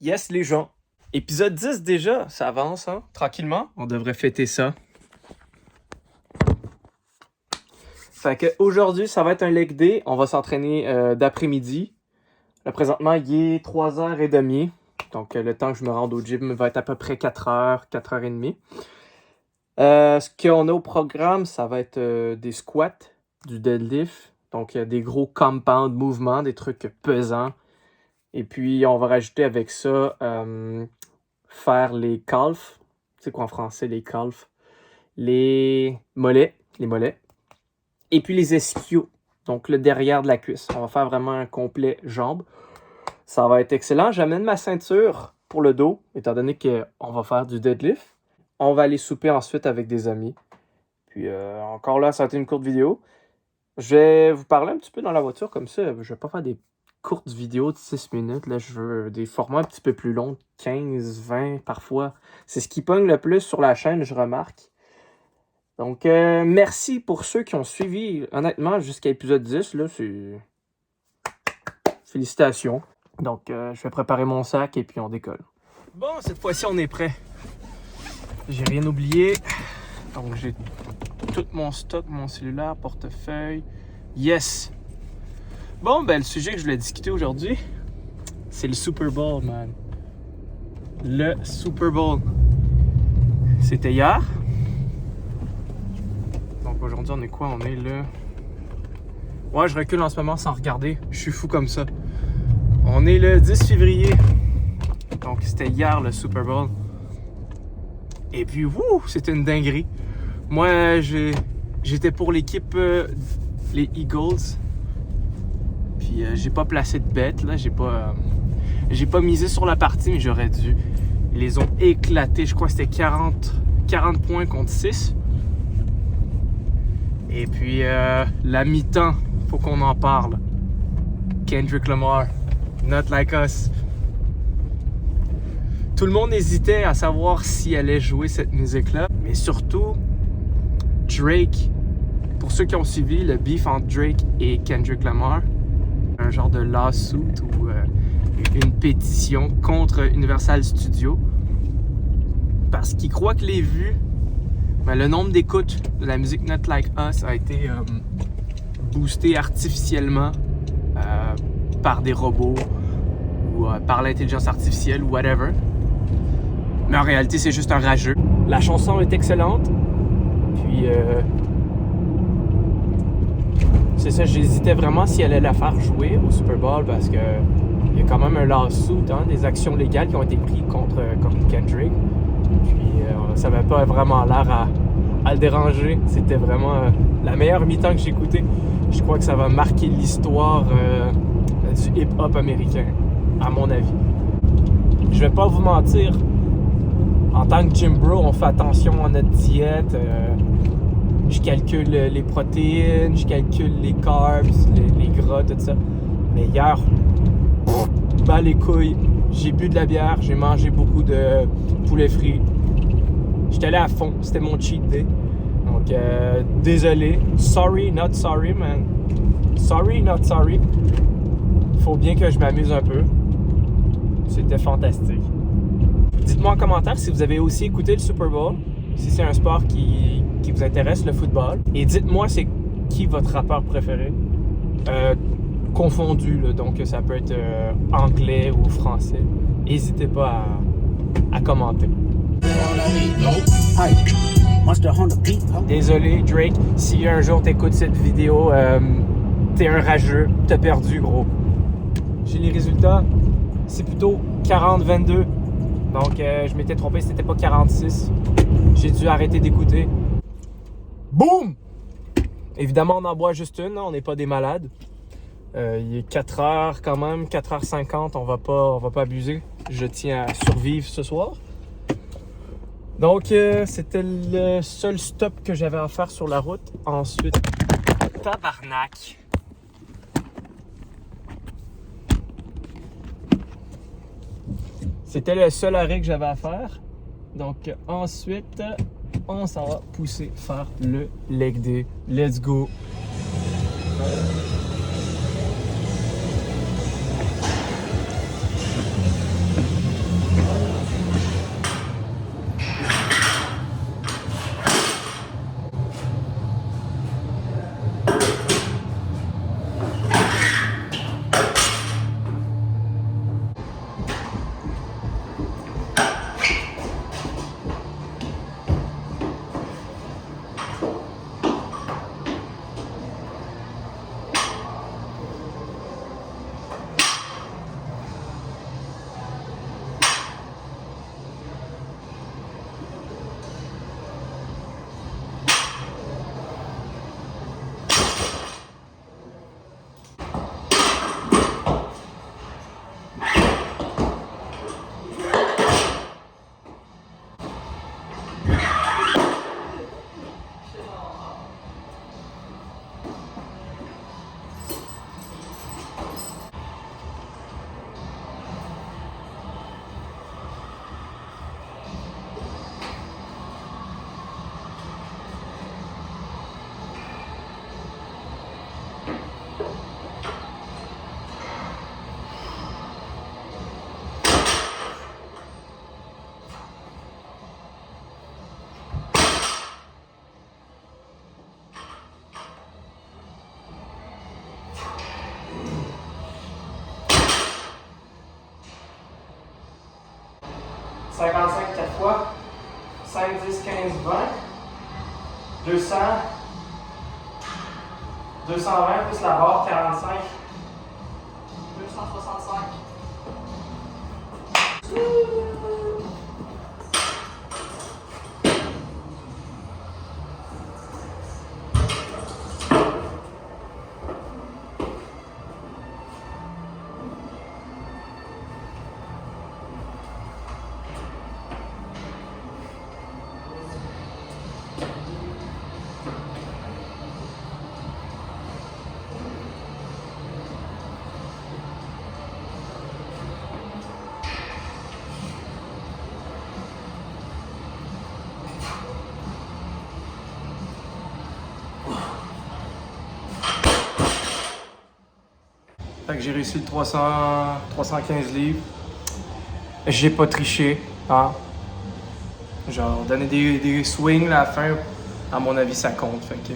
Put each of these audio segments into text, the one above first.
Yes, les gens. Épisode 10 déjà, ça avance, hein? Tranquillement. On devrait fêter ça. Fait que aujourd'hui, ça va être un leg day. On va s'entraîner d'après-midi. Là, présentement, il est 3h30. Donc, le temps que je me rende au gym va être à peu près 4h, 4h30. Ce qu'on a au programme, ça va être des squats, du deadlift. Donc, des gros compound mouvements, des trucs pesants. Et puis, on va rajouter avec ça faire les calves. C'est quoi en français, les calves? Les mollets. Et puis les ischios. Donc, le derrière de la cuisse. On va faire vraiment un complet jambes. Ça va être excellent. J'amène ma ceinture pour le dos, étant donné qu'on va faire du deadlift. On va aller souper ensuite avec des amis. Puis, encore là, ça va être une courte vidéo. Je vais vous parler un petit peu dans la voiture, comme ça. Je vais pas faire des courtes vidéos de 6 minutes. Là, je veux des formats un petit peu plus longs, 15, 20 parfois. C'est ce qui pogne le plus sur la chaîne, je remarque. Donc, merci pour ceux qui ont suivi, honnêtement, jusqu'à l'épisode 10. Là, c'est... Félicitations. Donc, je vais préparer mon sac et puis on décolle. Bon, cette fois-ci, on est prêt. J'ai rien oublié. Donc, j'ai tout mon stock, mon cellulaire, portefeuille. Yes! Bon, ben, le sujet que je voulais discuter aujourd'hui, c'est le Super Bowl, man. Le Super Bowl. C'était hier. Donc, aujourd'hui, on est quoi? On est le... Ouais, je recule en ce moment sans regarder. Je suis fou comme ça. On est le 10 février. Donc, c'était hier, le Super Bowl. Et puis, wouh, c'était une dinguerie. Moi, j'étais pour l'équipe, les Eagles. Puis, j'ai pas placé de bête, là. J'ai pas misé sur la partie, mais j'aurais dû. Ils les ont éclatés. Je crois que c'était 40 points contre 6. Et puis, la mi-temps, faut qu'on en parle. Kendrick Lamar, Not Like Us. Tout le monde hésitait à savoir s'il allait jouer cette musique-là. Mais surtout, Drake. Pour ceux qui ont suivi le beef entre Drake et Kendrick Lamar, un genre de lawsuit ou une pétition contre Universal Studios. Parce qu'ils croient que les vues, le nombre d'écoutes de la musique Not Like Us a été boosté artificiellement par des robots ou par l'intelligence artificielle ou whatever. Mais en réalité, c'est juste un rageux. La chanson est excellente. Puis, c'est ça, j'hésitais vraiment si elle allait la faire jouer au Super Bowl parce que il y a quand même un lawsuit, hein, des actions légales qui ont été prises contre Kendrick. Puis, ça n'avait pas vraiment l'air à le déranger. C'était vraiment la meilleure mi-temps que j'ai écoutée. Je crois que ça va marquer l'histoire du hip-hop américain, à mon avis. Je vais pas vous mentir, en tant que gym bro, on fait attention à notre diète. Je calcule les protéines, je calcule les carbs, les gras, tout ça. Mais hier, bas les couilles, j'ai bu de la bière, j'ai mangé beaucoup de poulet frit. J'étais allé à fond, c'était mon cheat day. Donc, désolé. Sorry, not sorry, man. Sorry, not sorry. Faut bien que je m'amuse un peu. C'était fantastique. Dites-moi en commentaire si vous avez aussi écouté le Super Bowl, si c'est un sport qui vous intéresse, le football. Et dites-moi, c'est qui votre rappeur préféré? Confondu, là, donc ça peut être anglais ou français. N'hésitez pas à commenter. Désolé, Drake, si un jour t'écoutes cette vidéo, t'es un rageux, t'as perdu, gros. J'ai les résultats, c'est plutôt 40-22. Donc, je m'étais trompé, c'était pas 46. J'ai dû arrêter d'écouter. Boum! Évidemment, on en boit juste une, hein, on n'est pas des malades. Il est 4h quand même, 4h50, on va pas abuser. Je tiens à survivre ce soir. Donc, c'était le seul stop que j'avais à faire sur la route. Ensuite, tabarnak! C'était le seul arrêt que j'avais à faire. Donc, ensuite, on s'en va pousser faire le leg day. Let's go! 55 4 fois. 5, 10, 15, 20. 200. 220 plus la barre 45. 265. Fait que j'ai réussi le 315 livres. J'ai pas triché, hein. Genre, donner des swings là, à la fin, à mon avis, ça compte. Fait que,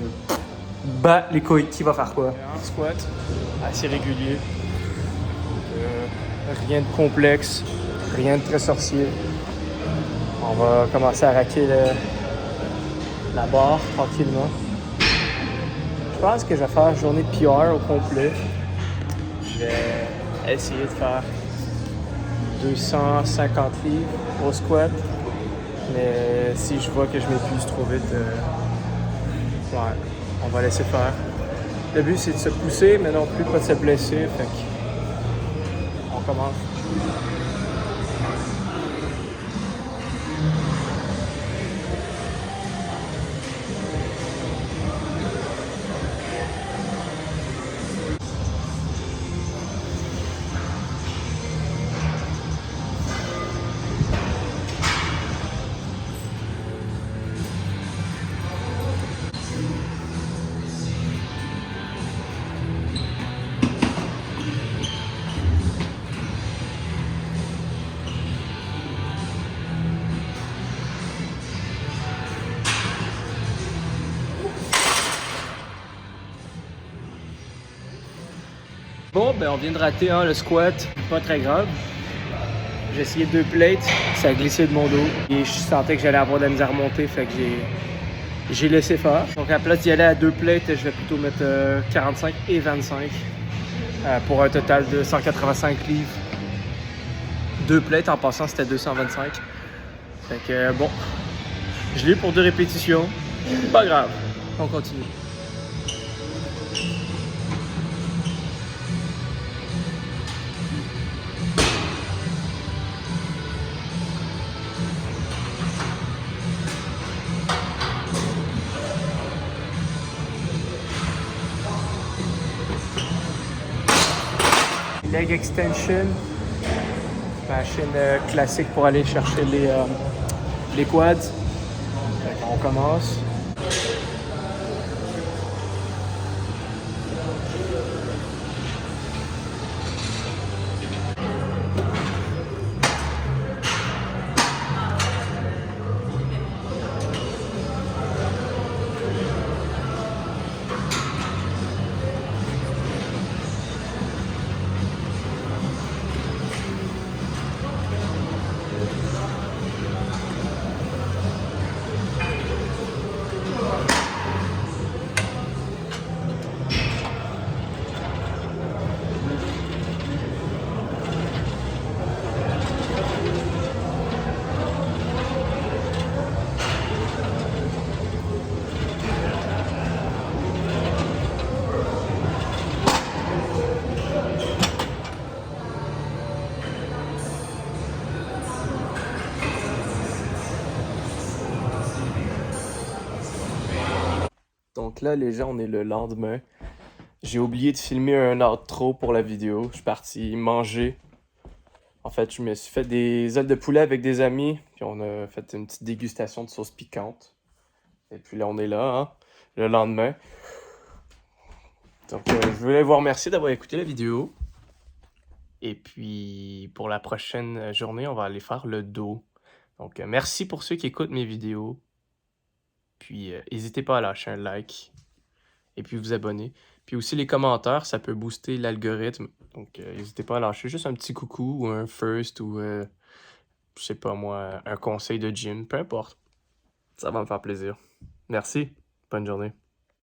bat les couilles, qui va faire quoi? Un squat, assez régulier. Rien de complexe, rien de très sorcier. On va commencer à raquer la barre tranquillement. Je pense que je vais faire journée de PR au complet. Je vais essayer de faire 250 livres au squat. Mais si je vois que je m'épuise trop vite, ouais, on va laisser faire. Le but, c'est de se pousser, mais non plus pas de se blesser. Fait que on commence. Bon, ben on vient de rater le squat, pas très grave. J'ai essayé 2 plates, ça a glissé de mon dos et je sentais que j'allais avoir de la misère à remonter, fait que j'ai laissé faire. Donc à la place d'y aller à 2 plates, je vais plutôt mettre 45 et 25 pour un total de 185 livres. 2 plates en passant, c'était 225. Fait que bon, je l'ai pour 2 répétitions, pas grave, on continue. Leg extension, machine classique pour aller chercher les quads. On commence. Donc là, les gens, on est le lendemain. J'ai oublié de filmer un outro pour la vidéo. Je suis parti manger. En fait, je me suis fait des ailes de poulet avec des amis. Puis on a fait une petite dégustation de sauce piquante. Et puis là, on est là, hein, le lendemain. Donc, je voulais vous remercier d'avoir écouté la vidéo. Et puis, pour la prochaine journée, on va aller faire le dos. Donc, merci pour ceux qui écoutent mes vidéos. Puis, n'hésitez pas à lâcher un like. Et puis, vous abonner. Puis aussi, les commentaires, ça peut booster l'algorithme. Donc, n'hésitez pas à lâcher juste un petit coucou ou un first ou je sais pas moi, un conseil de gym, peu importe. Ça va me faire plaisir. Merci. Bonne journée.